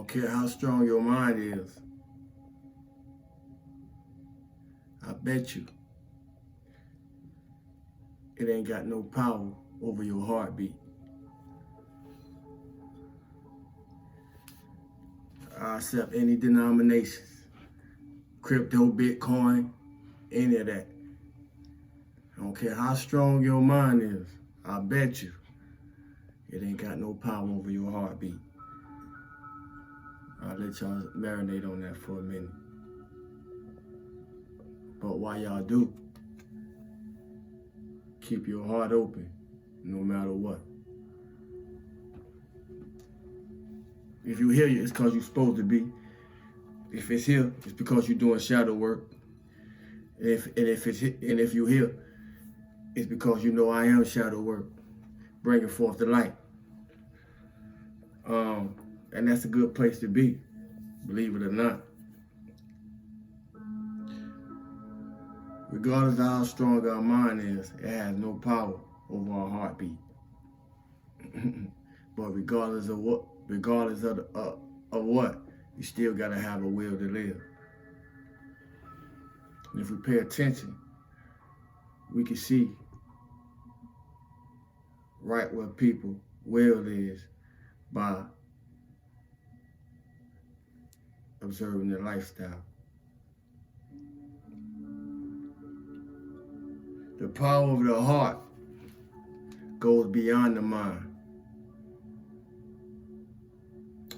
don't care how strong your mind is. I bet you it ain't got no power over your heartbeat. I accept any denominations, crypto, Bitcoin, any of that. I don't care how strong your mind is. I bet you it ain't got no power over your heartbeat. I'll let y'all marinate on that for a minute. But while y'all do, keep your heart open no matter what. If you hear it's because you're supposed to be. If it's here, it's because you're doing shadow work. And if you're here, it's because you know I am shadow work, bringing forth the light. And that's a good place to be, believe it or not. Regardless of how strong our mind is, it has no power over our heartbeat. But regardless of what, you still gotta have a will to live. And if we pay attention, we can see right where people' will is by observing their lifestyle. The power of the heart goes beyond the mind.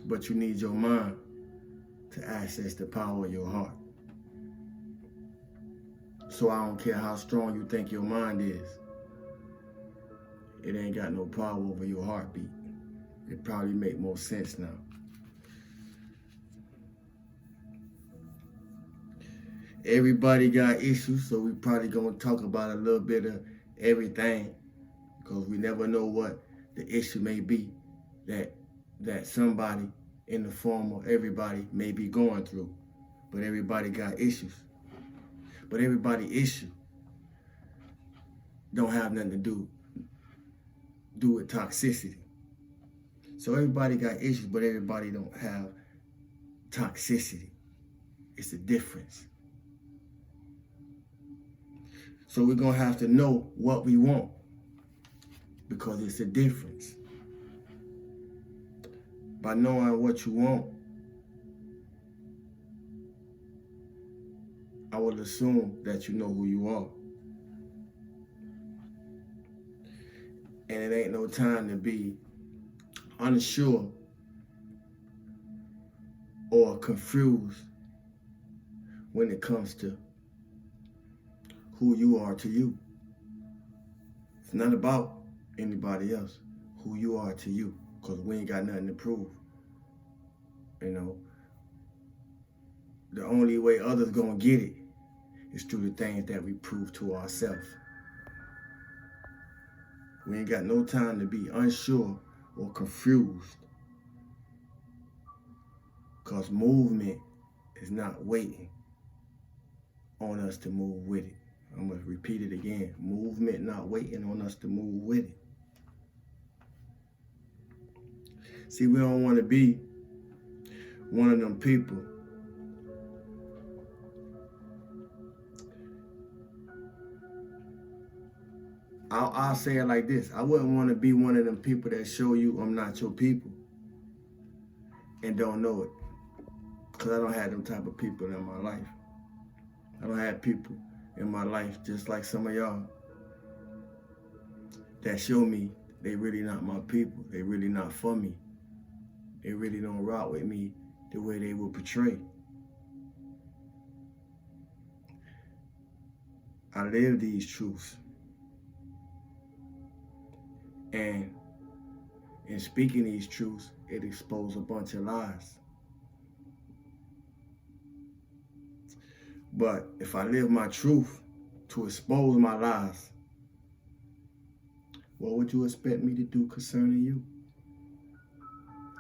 But you need your mind to access the power of your heart. So I don't care how strong you think your mind is. It ain't got no power over your heartbeat. It probably make more sense now. Everybody got issues, so we probably gonna talk about a little bit of everything, because we never know what the issue may be that somebody in the form of everybody may be going through. But everybody got issues. But everybody issue don't have nothing to do with toxicity. So everybody got issues, but everybody don't have toxicity. It's a difference. So we're gonna have to know what we want, because it's a difference. By knowing what you want, I would assume that you know who you are. And it ain't no time to be unsure or confused when it comes to who you are to you. It's not about anybody else, who you are to you, because we ain't got nothing to prove. You know, the only way others gonna get it is through the things that we prove to ourselves. We ain't got no time to be unsure or confused, because movement is not waiting on us to move with it. I'm gonna repeat it again. Movement not waiting on us to move with it. See, we don't want to be one of them people I'll say it like this. I wouldn't want to be one of them people that show you I'm not your people and don't know it. Because I don't have them type of people in my life. I don't have people in my life just like some of y'all that show me they really not my people. They really not for me. They really don't rock with me the way they will portray. I live these truths. And in speaking these truths, it exposes a bunch of lies. But if I live my truth to expose my lies, what would you expect me to do concerning you?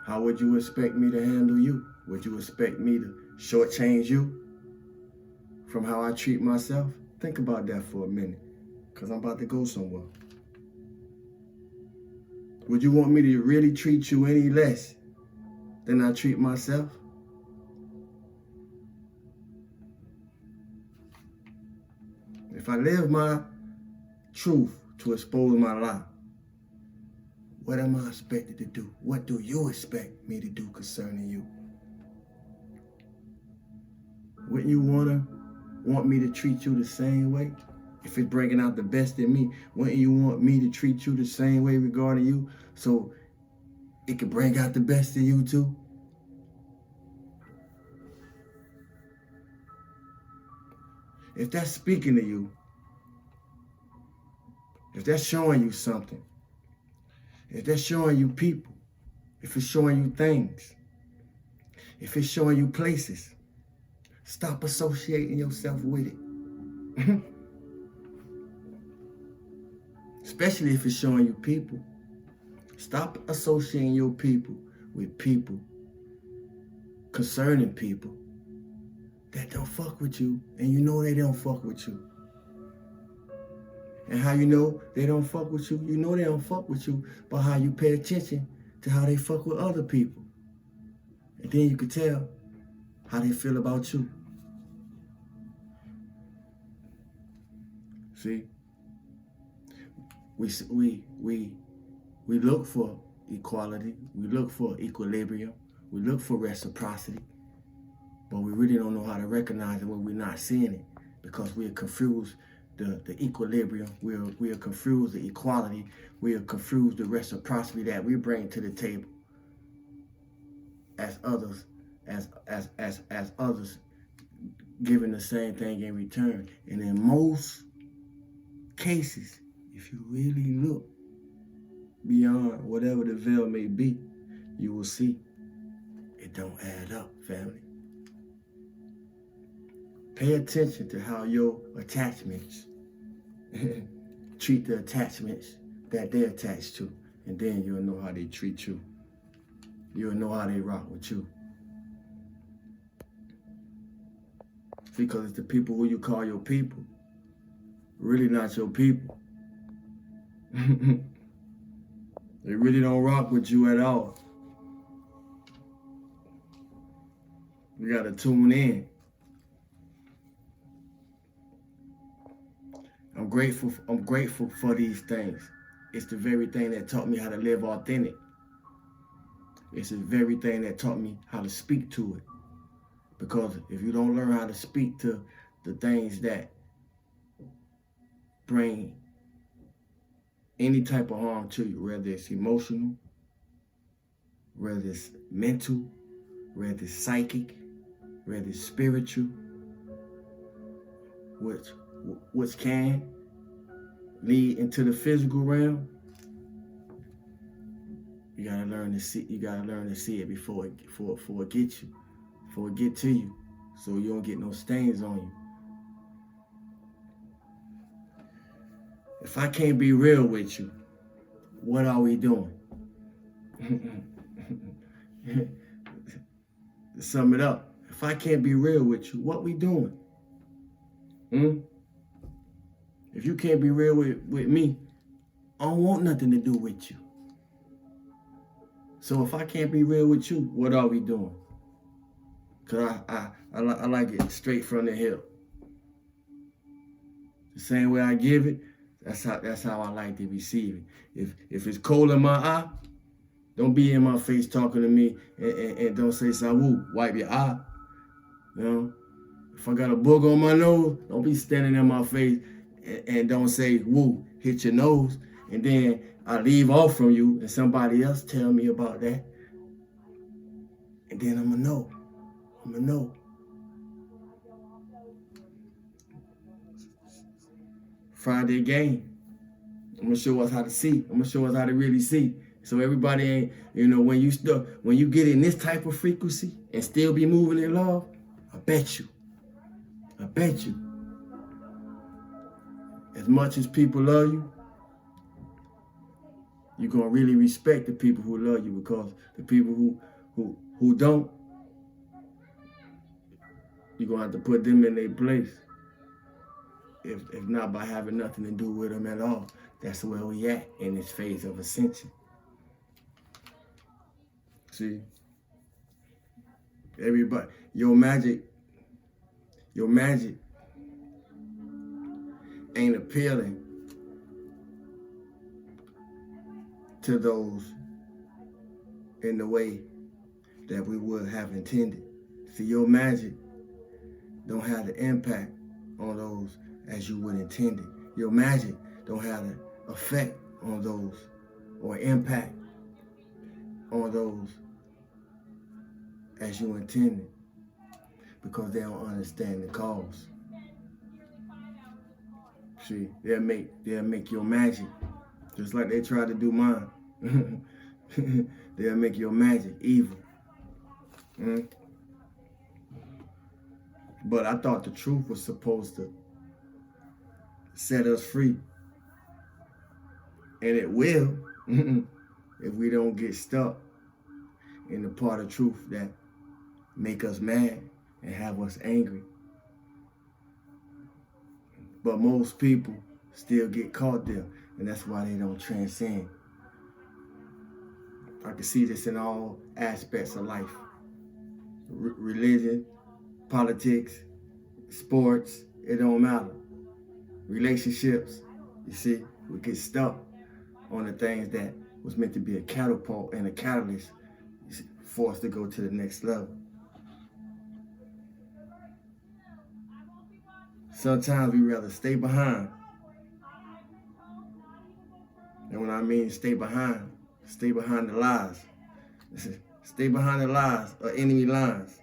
How would you expect me to handle you? Would you expect me to shortchange you from how I treat myself? Think about that for a minute, because I'm about to go somewhere. Would you want me to really treat you any less than I treat myself? If I live my truth to expose my lie, what am I expected to do? What do you expect me to do concerning you? Wouldn't you want me to treat you the same way? If it's bringing out the best in me, wouldn't you want me to treat you the same way regarding you so it could bring out the best in you too? If that's speaking to you, if that's showing you something, if that's showing you people, if it's showing you things, if it's showing you places, stop associating yourself with it. Especially if it's showing you people. Stop associating your people with people concerning people that don't fuck with you, and you know they don't fuck with you. And how you know they don't fuck with you? You know they don't fuck with you by how you pay attention to how they fuck with other people. And then you can tell how they feel about you. See? We look for equality. We look for equilibrium. We look for reciprocity. But we really don't know how to recognize it when we're not seeing it, because we are confused the equilibrium. We are confused the equality. We are confused the reciprocity that we bring to the table as others, as others giving the same thing in return. And in most cases, if you really look beyond whatever the veil may be, you will see it don't add up, family. Pay attention to how your attachments treat the attachments that they're attached to, and then you'll know how they treat you. You'll know how they rock with you. Because it's the people who you call your people, really not your people. They really don't rock with you at all. You gotta tune in. I'm grateful for these things. It's the very thing that taught me how to live authentic. It's the very thing that taught me how to speak to it. Because if you don't learn how to speak to the things that bring any type of harm to you, whether it's emotional, whether it's mental, whether it's psychic, whether it's spiritual, which can lead into the physical realm, you gotta learn to see. You gotta learn to see it before it gets you, before it get to you, so you don't get no stains on you. If I can't be real with you, what are we doing? To sum it up, if I can't be real with you, what we doing? If you can't be real with me, I don't want nothing to do with you. So if I can't be real with you, what are we doing? Because I like it straight from the hip. The same way I give it, that's how I like to receive it. If it's cold in my eye, don't be in my face talking to me and don't say sawu, wipe your eye. You know? If I got a booger on my nose, don't be standing in my face and don't say woo, hit your nose. And then I leave off from you and somebody else tell me about that. And then I'ma know. Friday game. I'm gonna show us how to see. I'm gonna show us how to really see. So everybody ain't, when you get in this type of frequency and still be moving in love, I bet you. As much as people love you, you're gonna really respect the people who love you, because the people who don't, you're gonna have to put them in their place. If not by having nothing to do with them at all. That's where we at in this phase of ascension. See, Everybody, your magic ain't appealing to those in the way that we would have intended. See, your magic don't have the impact on those as you would intended. Your magic don't have the effect on those or impact on those as you intended, because they don't understand the cause. See, they'll make your magic just like they tried to do mine. They'll make your magic evil. But I thought the truth was supposed to set us free. And it will if we don't get stuck in the part of truth that make us mad and have us angry. But most people still get caught there, and that's why they don't transcend. I can see this in all aspects of life. Religion, politics, sports, it don't matter. Relationships, you see, we get stuck on the things that was meant to be a catapult and a catalyst for us to go to the next level. Sometimes we rather stay behind. And when I mean stay behind the lies. Stay behind the lies or enemy lines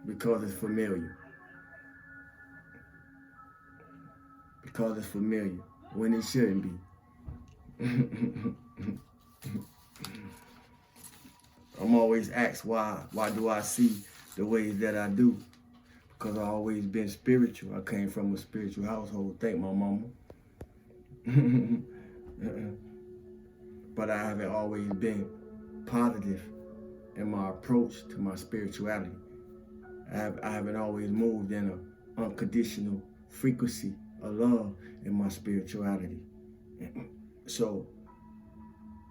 because it's familiar. Because it's familiar when it shouldn't be. I'm always asked why do I see the ways that I do? Because I've always been spiritual. I came from a spiritual household. Thank my mama. But I haven't always been positive in my approach to my spirituality. I haven't always moved in an unconditional frequency of love in my spirituality. So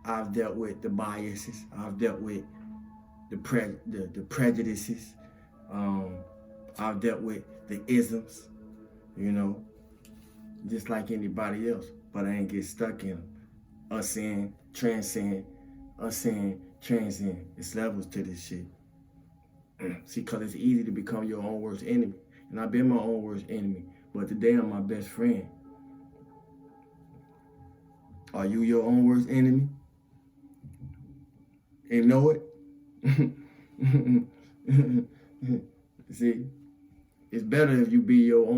I've dealt with the biases. I've dealt with the prejudices. I've dealt with the isms, just like anybody else. But I ain't get stuck in them. Ascend, transcend, ascend, transcend. It's levels to this shit. See, because it's easy to become your own worst enemy. And I've been my own worst enemy. But today I'm my best friend. Are you your own worst enemy? And know it? See, it's better if you be your own